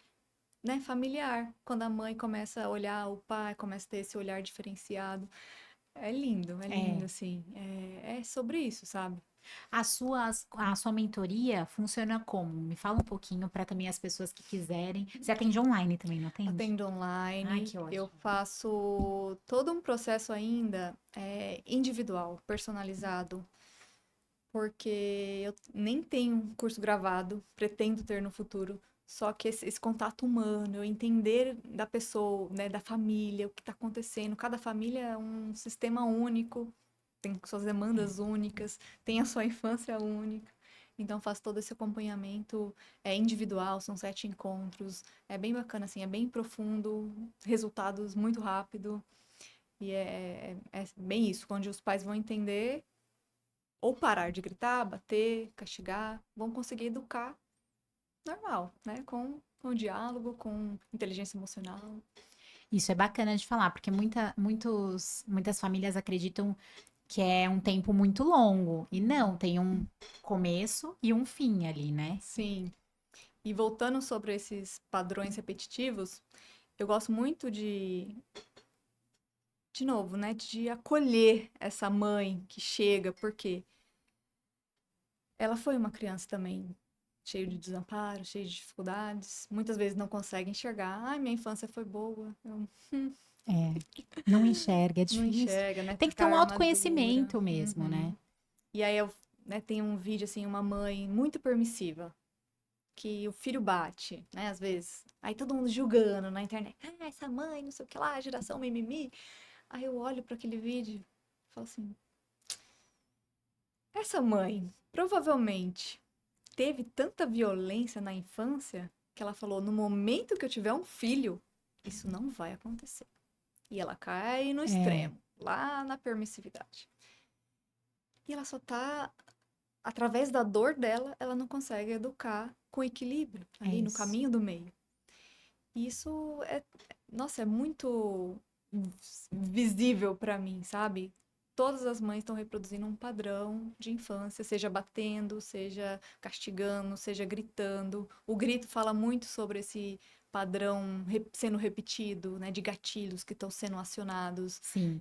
né, familiar. Quando a mãe começa a olhar o pai, começa a ter esse olhar diferenciado. É lindo, É. assim. É sobre isso, sabe? A sua mentoria funciona como? Me fala um pouquinho para também as pessoas que quiserem. Você atende online também, não atende? Atendo Ai, online, que eu ótimo. faço todo um processo ainda individual, personalizado, porque eu nem tenho um curso gravado, pretendo ter no futuro. Só que esse contato humano, eu entender da pessoa, né, da família, o que está acontecendo. Cada família é um sistema único, tem suas demandas únicas, tem a sua infância única. Então faço todo esse acompanhamento individual, são 7 encontros, é bem bacana, assim, é bem profundo, resultados muito rápido, e é bem isso, onde os pais vão entender ou parar de gritar, bater, castigar, vão conseguir educar normal, né? Com diálogo, com inteligência emocional. Isso é bacana de falar, porque muitas famílias acreditam que é um tempo muito longo. E não, tem um começo e um fim ali, né? Sim. E voltando sobre esses padrões repetitivos, eu gosto muito de novo, né, de acolher essa mãe que chega, porque ela foi uma criança também, cheio de desamparo, cheio de dificuldades, muitas vezes não consegue enxergar. Ai, minha infância foi boa. Eu É. Não enxerga, é não difícil. enxerga, né? Tem Tá que ter um cara armadura. autoconhecimento mesmo, né? Uhum. E aí eu, né, tem um vídeo assim, uma mãe muito permissiva, que o filho bate, né, às vezes. Aí todo mundo julgando na internet. Ah, essa mãe, não sei o que lá, geração mimimi. Aí eu olho para aquele vídeo e falo assim: essa mãe provavelmente teve tanta violência na infância que ela falou: no momento que eu tiver um filho, isso não vai acontecer. E ela cai no É, extremo, lá na permissividade. E ela só tá, através da dor dela, ela não consegue educar com equilíbrio, é ali no isso. caminho do meio. E isso é, nossa, é muito visível pra mim, sabe? Todas as mães estão reproduzindo um padrão de infância, seja batendo, seja castigando, seja gritando. O grito fala muito sobre esse padrão sendo repetido, né? De gatilhos que estão sendo acionados, Sim.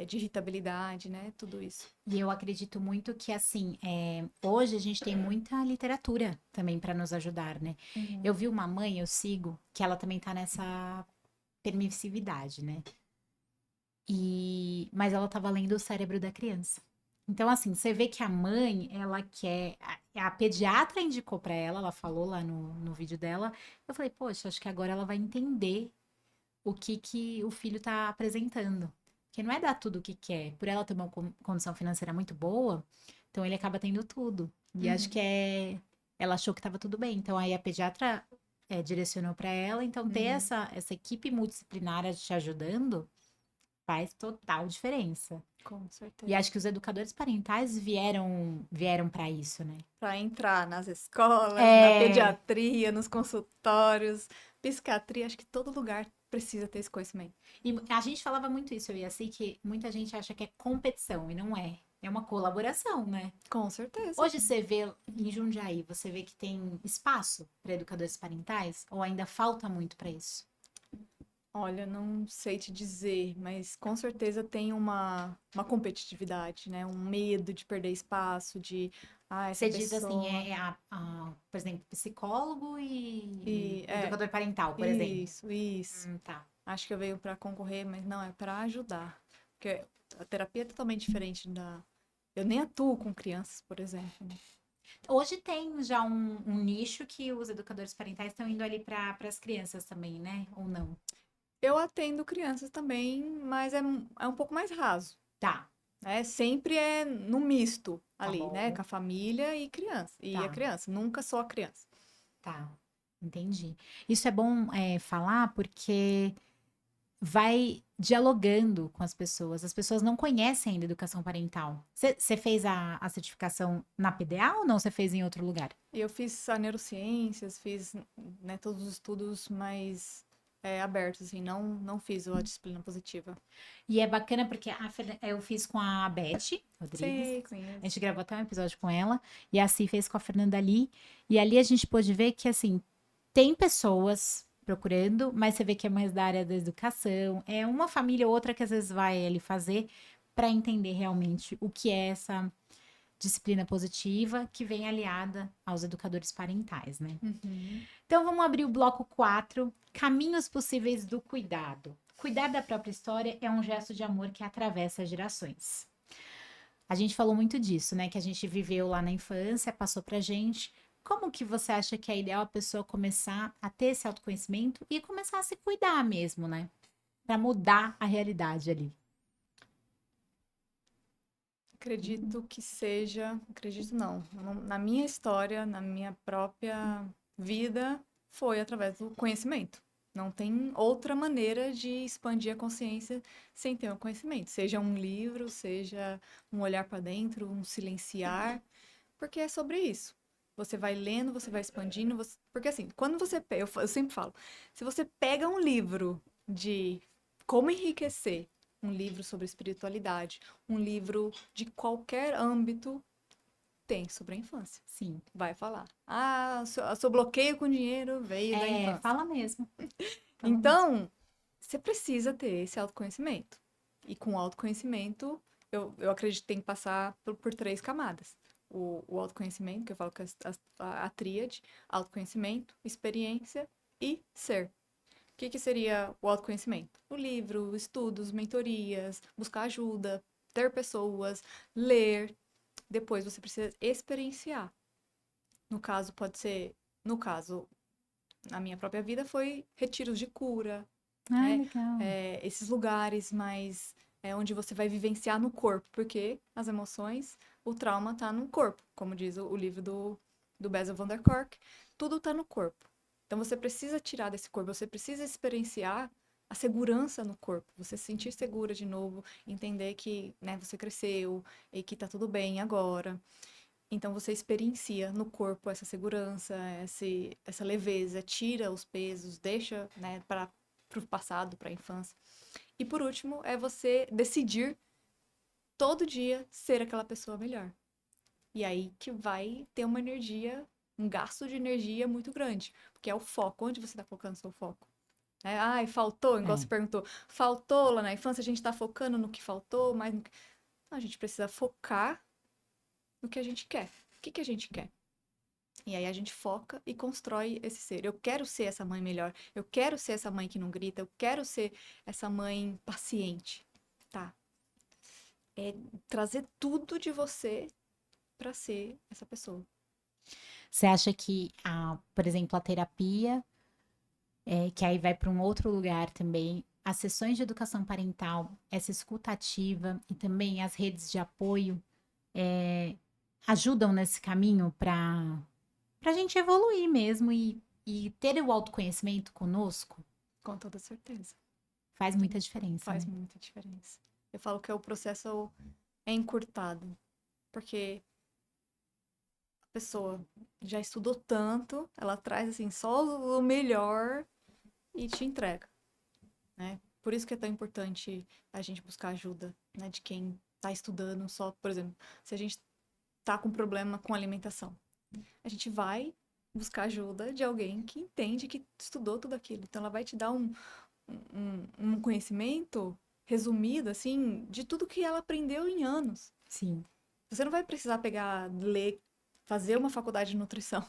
de irritabilidade, né? Tudo isso. E eu acredito muito que, assim, hoje a gente tem muita literatura também para nos ajudar, né? Eu Uhum. vi uma mãe, eu sigo, que ela também tá nessa permissividade, né? Mas ela tava lendo o cérebro da criança. Então, assim, você vê que a mãe, ela quer. A pediatra indicou pra ela, ela falou lá no vídeo dela. Eu falei, poxa, acho que agora ela vai entender o que o filho tá apresentando. Que não é dar tudo o que quer. Por ela ter uma condição financeira muito boa, então ele acaba tendo tudo. E acho que Uhum. ela achou que tava tudo bem. Então aí a pediatra direcionou pra ela. Então ter Uhum. essa equipe multidisciplinar te ajudando faz total diferença. Com E certeza. acho que os educadores parentais vieram para isso, né? Para entrar nas escolas, na É, pediatria, nos consultórios, psiquiatria, acho que todo lugar precisa ter esse conhecimento. e a gente falava muito isso, eu e a Si, que muita gente acha que é competição, e não é. É uma colaboração, né? Com certeza. Hoje você vê em Jundiaí, você vê que tem espaço para educadores parentais, ou ainda falta muito para isso? Olha, não sei te dizer, mas com certeza tem uma competitividade, né? Um medo de perder espaço, essa Você diz assim, pessoa. por exemplo, psicólogo e E educador parental, por exemplo. isso. Tá. Acho que eu veio para concorrer, mas não, é para ajudar. Porque a terapia é totalmente diferente da. Eu nem atuo com crianças, por exemplo, né? Hoje tem já um nicho que os educadores parentais estão indo ali para as crianças também, né? Ou não? Eu atendo crianças também, mas é um pouco mais raso, Tá, né? Sempre é no misto tá ali, né? Com bom. a família e criança. E a Tá, criança, nunca só a criança. tá. Entendi. Isso é bom falar porque vai dialogando com as pessoas. As pessoas não conhecem ainda educação parental. Você fez a certificação na PDA ou não? Você fez em outro lugar? E eu fiz a neurociências, fiz, né, todos os estudos mais abertos, assim, não fiz a disciplina positiva. E é bacana porque eu fiz com a Beth Rodrigues. Sei, A gente conheço. gravou até um episódio com ela. E a Si fez com a Fernanda Lee. E ali a gente pôde ver que, assim, tem pessoas procurando, mas você vê que é mais da área da educação. É uma família ou outra que às vezes vai ali fazer para entender realmente o que é essa disciplina positiva que vem aliada aos educadores parentais, né? Uhum. Então vamos abrir o bloco 4, caminhos possíveis do cuidado. Cuidar da própria história é um gesto de amor que atravessa gerações. A gente falou muito disso, né? Que a gente viveu lá na infância, passou pra gente. Como que você acha que é ideal a pessoa começar a ter esse autoconhecimento e começar a se cuidar mesmo, né? Pra mudar a realidade ali. Acredito que seja, acredito não, na minha história, na minha própria vida, foi através do conhecimento. Não tem outra maneira de expandir a consciência sem ter um conhecimento. Seja um livro, seja um olhar para dentro, um silenciar, porque é sobre isso. Você vai lendo, você vai expandindo, porque assim, quando você pega, eu sempre falo, se você pega um livro de como enriquecer, um livro sobre espiritualidade, um livro de qualquer âmbito, tem sobre a infância. Sim. Vai falar. Ah, seu bloqueio com dinheiro veio da infância. Fala mesmo. Fala mesmo. Então, você precisa ter esse autoconhecimento. E com o autoconhecimento, eu acredito que tem que passar por três camadas. O autoconhecimento, que eu falo que é a tríade, autoconhecimento, experiência e ser. O que seria o autoconhecimento? O livro, estudos, mentorias, buscar ajuda, ter pessoas, ler. Depois você precisa experienciar. No caso, pode ser. No caso, na minha própria vida, foi retiros de cura, Ah, né? legal. Esses lugares mais onde você vai vivenciar no corpo, porque as emoções, o trauma tá no corpo, como diz o livro do Bessel van der Kolk, tudo tá no corpo. Então você precisa tirar desse corpo, você precisa experienciar a segurança no corpo, você se sentir segura de novo, entender que, né, você cresceu e que tá tudo bem agora. Então você experiencia no corpo essa segurança, essa leveza, tira os pesos, deixa, né, para o passado, para a infância. E por último, é você decidir todo dia ser aquela pessoa melhor. E aí que vai ter uma energia, um gasto de energia muito grande, porque é o foco, onde você está colocando seu foco. Ai, faltou, igual você É. perguntou, faltou lá na infância, a gente está focando no que faltou, mas no que... Não, a gente precisa focar no que a gente quer. O que a gente quer? E aí a gente foca e constrói esse ser. Eu quero ser essa mãe melhor. Eu quero ser essa mãe que não grita. Eu quero ser essa mãe paciente. Tá? É trazer tudo de você para ser essa pessoa. Você acha que, por exemplo, a terapia, que aí vai para um outro lugar também, as sessões de educação parental, essa escuta ativa e também as redes de apoio ajudam nesse caminho para a gente evoluir mesmo e ter o autoconhecimento conosco? Com toda certeza. Faz muita diferença, Faz né? muita diferença. Eu falo que o processo é encurtado. Porque a pessoa já estudou tanto, ela traz assim só o melhor e te entrega. Né? Por isso que é tão importante a gente buscar ajuda, né, de quem está estudando só, por exemplo, se a gente está com problema com alimentação, a gente vai buscar ajuda de alguém que entende, que estudou tudo aquilo. Então, ela vai te dar um conhecimento resumido, assim, de tudo que ela aprendeu em anos. Sim. Você não vai precisar pegar, ler, fazer uma faculdade de nutrição,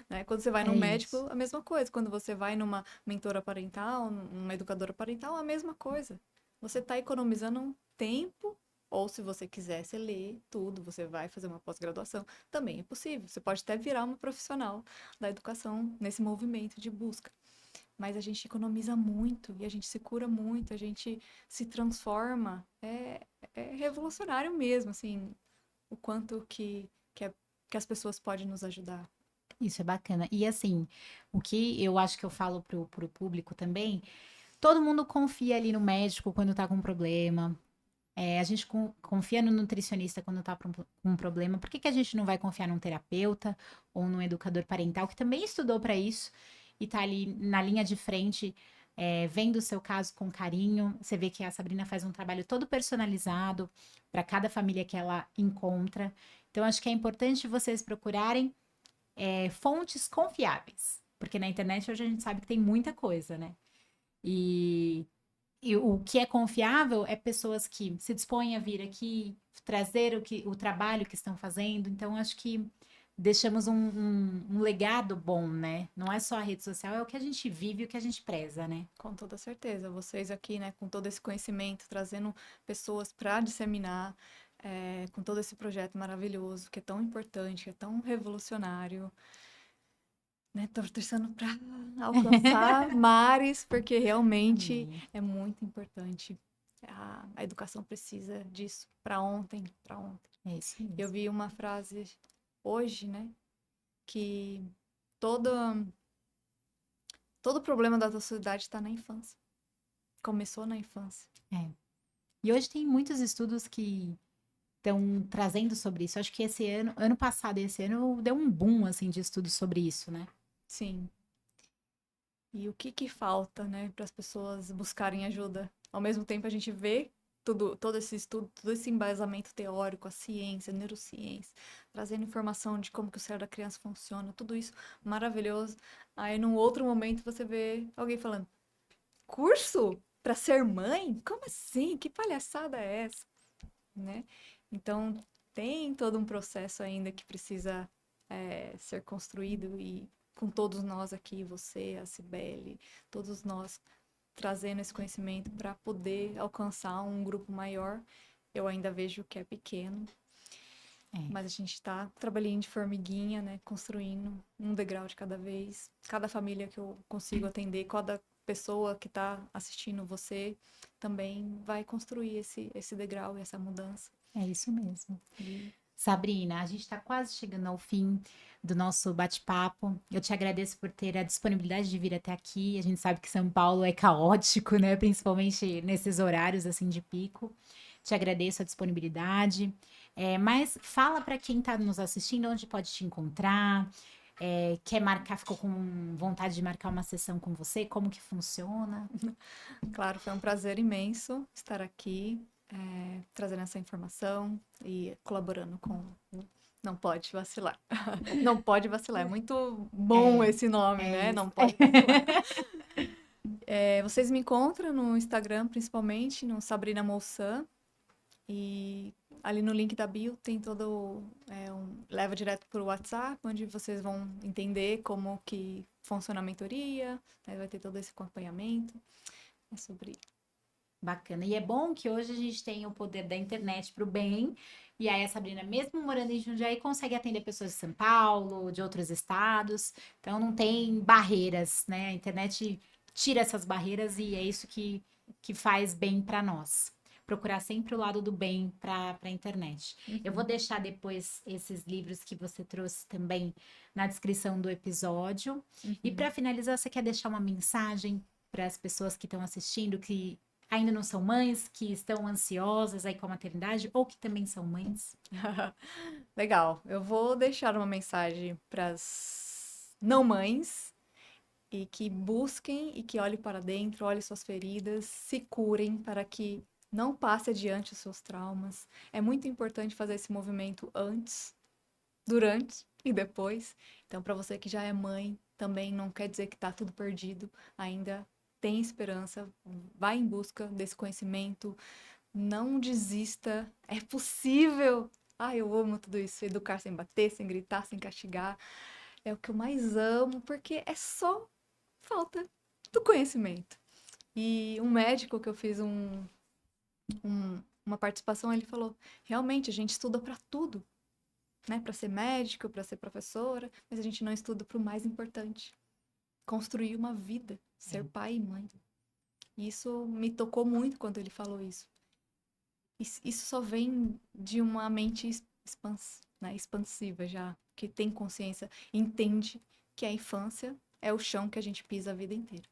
né? Quando você vai no É isso. médico, a mesma coisa. Quando você vai numa mentora parental, numa educadora parental, a mesma coisa. Você está economizando um tempo, ou se você quiser, você lê tudo, você vai fazer uma pós-graduação, também é possível. Você pode até virar uma profissional da educação nesse movimento de busca. Mas a gente economiza muito e a gente se cura muito, a gente se transforma. É revolucionário mesmo, assim, o quanto que as pessoas podem nos ajudar. Isso é bacana. E assim, o que eu acho que eu falo pro público também, todo mundo confia ali no médico quando tá com problema. A gente confia no nutricionista quando tá com um problema. Por que que a gente não vai confiar num terapeuta ou num educador parental que também estudou para isso e tá ali na linha de frente, vendo o seu caso com carinho? Você vê que a Sabrina faz um trabalho todo personalizado para cada família que ela encontra. Então, acho que é importante vocês procurarem fontes confiáveis, porque na internet hoje a gente sabe que tem muita coisa, né? E, e o que é confiável é pessoas que se dispõem a vir aqui trazer o trabalho que estão fazendo. Então, acho que deixamos um legado bom, né? Não é só a rede social, é o que a gente vive e o que a gente preza, né? Com toda certeza. Vocês aqui, né, com todo esse conhecimento, trazendo pessoas para disseminar, com todo esse projeto maravilhoso, que é tão importante, que é tão revolucionário, né? Tô torcendo para alcançar mares, porque realmente Amém. é muito importante. A educação precisa disso para ontem, para ontem. É isso Eu mesmo. vi uma frase hoje, né, que toda todo problema da sociedade está na infância. Começou na infância. E hoje tem muitos estudos que estão trazendo sobre isso. Acho que esse ano passado e esse ano deu um boom, assim, de estudos sobre isso, né? Sim. E o que falta, né, para as pessoas buscarem ajuda? Ao mesmo tempo, a gente vê todo esse estudo, todo esse embasamento teórico, a ciência, a neurociência, trazendo informação de como que o cérebro da criança funciona, tudo isso maravilhoso. Aí, num outro momento, você vê alguém falando: curso para ser mãe? Como assim? Que palhaçada é essa? Né? Então, tem todo um processo ainda que precisa ser construído e com todos nós aqui, você, a Cibele, todos nós trazendo esse conhecimento para poder alcançar um grupo maior. Eu ainda vejo que é pequeno, mas a gente está trabalhando de formiguinha, né? Construindo um degrau de cada vez. Cada família que eu consigo atender, cada pessoa que está assistindo você também vai construir esse degrau e essa mudança. É isso mesmo. Sabrina, a gente está quase chegando ao fim do nosso bate-papo. Eu te agradeço por ter a disponibilidade de vir até aqui. A gente sabe que São Paulo é caótico, né? Principalmente nesses horários assim de pico. Te agradeço a disponibilidade. Mas fala para quem está nos assistindo onde pode te encontrar. Quer marcar, ficou com vontade de marcar uma sessão com você? Como que funciona? Claro, foi um prazer imenso estar aqui, trazendo essa informação e colaborando com o Não Pode Vacilar. Não Pode Vacilar, é muito bom esse nome, né? Isso. Não Pode Vacilar. Vocês me encontram no Instagram, principalmente, no Sabrina Moussan. E ali no link da bio tem leva direto para o WhatsApp, onde vocês vão entender como que funciona a mentoria, né? Vai ter todo esse acompanhamento. É sobre Bacana. E é bom que hoje a gente tem o poder da internet para o bem. E aí a Sabrina, mesmo morando em Jundiaí, consegue atender pessoas de São Paulo, de outros estados. Então não tem barreiras, né? A internet tira essas barreiras e é isso que faz bem para nós. Procurar sempre o lado do bem para a internet. Eu vou deixar depois esses livros que você trouxe também na descrição do episódio. E para finalizar, você quer deixar uma mensagem para as pessoas que estão assistindo, que ainda não são mães, que estão ansiosas aí com a maternidade ou que também são mães? Legal. Eu vou deixar uma mensagem para as não mães e que busquem e que olhem para dentro, olhem suas feridas, se curem para que não passe adiante os seus traumas. É muito importante fazer esse movimento antes, durante e depois. Então, para você que já é mãe, também não quer dizer que está tudo perdido, ainda tem esperança, vai em busca desse conhecimento, não desista, é possível. Ah, eu amo tudo isso, educar sem bater, sem gritar, sem castigar. É o que eu mais amo, porque é só falta do conhecimento. E um médico que eu fiz uma participação, ele falou: realmente a gente estuda para tudo, né? Para ser médico, para ser professora, mas a gente não estuda para o mais importante, construir uma vida, ser pai e mãe. Isso me tocou muito quando ele falou isso. Isso só vem de uma mente né, expansiva já, que tem consciência, entende que a infância é o chão que a gente pisa a vida inteira.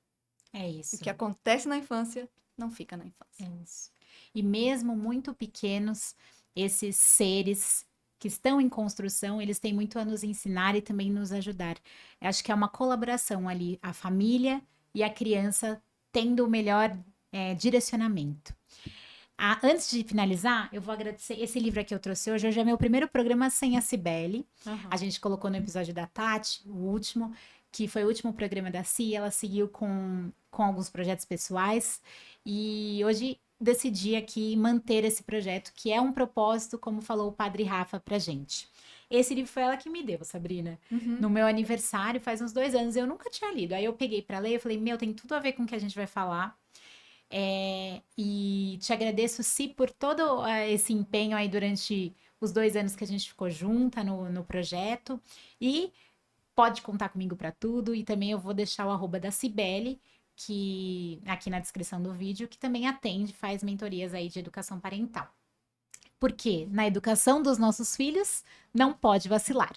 É E isso. o que acontece na infância não fica na infância. É isso. E mesmo muito pequenos, esses seres que estão em construção, eles têm muito a nos ensinar e também nos ajudar. Eu acho que é uma colaboração ali, a família e a criança tendo o melhor direcionamento. Antes de finalizar, eu vou agradecer. Esse livro aqui eu trouxe hoje é meu primeiro programa sem a Cibele. A gente colocou no episódio da Tati, o último, que foi o último programa da Ci. Ela seguiu com alguns projetos pessoais. E hoje decidi aqui manter esse projeto, que é um propósito, como falou o Padre Rafa pra gente. Esse livro foi ela que me deu, Sabrina. No meu aniversário, faz uns 2 anos, eu nunca tinha lido. Aí eu peguei pra ler e falei, meu, tem tudo a ver com o que a gente vai falar. E te agradeço, Si, por todo esse empenho aí durante os 2 anos que a gente ficou junta no projeto. E pode contar comigo para tudo. E também eu vou deixar o arroba da Cibele, que aqui na descrição do vídeo, que também atende, faz mentorias aí de educação parental. Porque na educação dos nossos filhos não pode vacilar.